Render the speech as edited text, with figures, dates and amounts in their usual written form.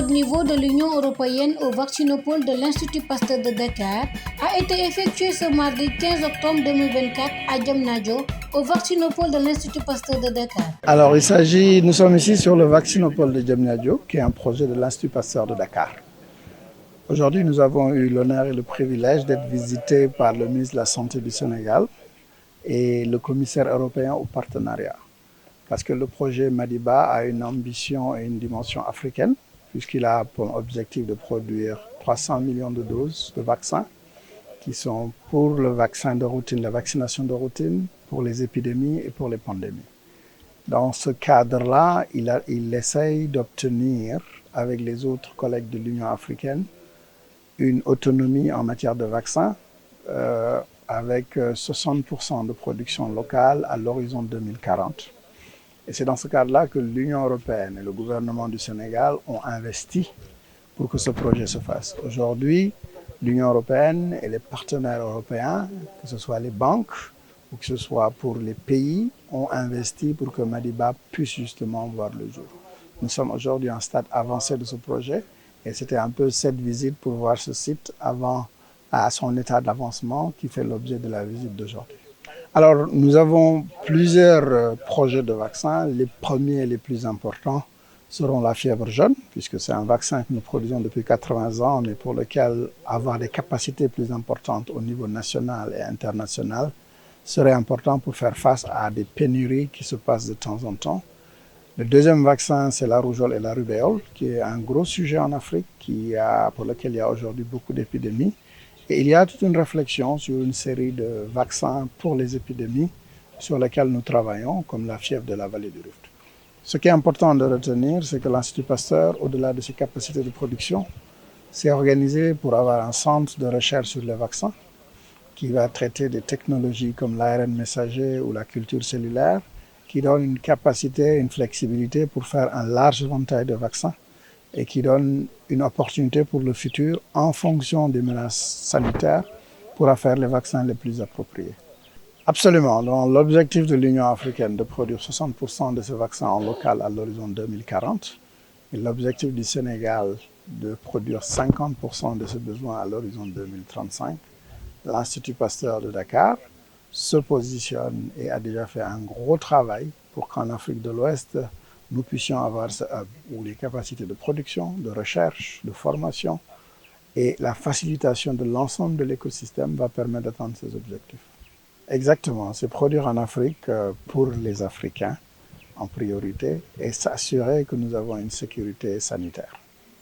au niveau de l'Union européenne au vaccinopole de l'Institut Pasteur de Dakar a été effectué ce mardi 15 octobre 2024 à Diamniadio, au vaccinopole de l'Institut Pasteur de Dakar. Alors, nous sommes ici sur le vaccinopole de Diamniadio, qui est un projet de l'Institut Pasteur de Dakar. Aujourd'hui, nous avons eu l'honneur et le privilège d'être visités par le ministre de la Santé du Sénégal et le commissaire européen au partenariat. Parce que le projet Madiba a une ambition et une dimension africaine, puisqu'il a pour objectif de produire 300 millions de doses de vaccins qui sont pour le vaccin de routine, la vaccination de routine, pour les épidémies et pour les pandémies. Dans ce cadre-là, il essaye d'obtenir, avec les autres collègues de l'Union africaine, une autonomie en matière de vaccins avec 60% de production locale à l'horizon 2040. Et c'est dans ce cadre-là que l'Union européenne et le gouvernement du Sénégal ont investi pour que ce projet se fasse. Aujourd'hui, l'Union européenne et les partenaires européens, que ce soit les banques ou que ce soit pour les pays, ont investi pour que Madiba puisse justement voir le jour. Nous sommes aujourd'hui à un stade avancé de ce projet et c'était un peu cette visite pour voir ce site à son état d'avancement qui fait l'objet de la visite d'aujourd'hui. Alors, nous avons plusieurs projets de vaccins. Les premiers et les plus importants seront la fièvre jaune, puisque c'est un vaccin que nous produisons depuis 80 ans, mais pour lequel avoir des capacités plus importantes au niveau national et international serait important pour faire face à des pénuries qui se passent de temps en temps. Le deuxième vaccin, c'est la rougeole et la rubéole, qui est un gros sujet en Afrique, pour lequel il y a aujourd'hui beaucoup d'épidémies. Et il y a toute une réflexion sur une série de vaccins pour les épidémies sur lesquels nous travaillons, comme la fièvre de la vallée du Rift. Ce qui est important de retenir, c'est que l'Institut Pasteur, au-delà de ses capacités de production, s'est organisé pour avoir un centre de recherche sur les vaccins qui va traiter des technologies comme l'ARN messager ou la culture cellulaire, qui donne une capacité, une flexibilité pour faire un large éventail de vaccins et qui donne une opportunité pour le futur en fonction des menaces sanitaires pour faire les vaccins les plus appropriés. Absolument. Dans l'objectif de l'Union africaine de produire 60% de ces vaccins en local à l'horizon 2040 et l'objectif du Sénégal de produire 50% de ce besoin à l'horizon 2035, l'Institut Pasteur de Dakar se positionne et a déjà fait un gros travail pour qu'en Afrique de l'Ouest, nous puissions avoir ce hub où les capacités de production, de recherche, de formation et la facilitation de l'ensemble de l'écosystème va permettre d'atteindre ces objectifs. Exactement, c'est produire en Afrique pour les Africains en priorité et s'assurer que nous avons une sécurité sanitaire.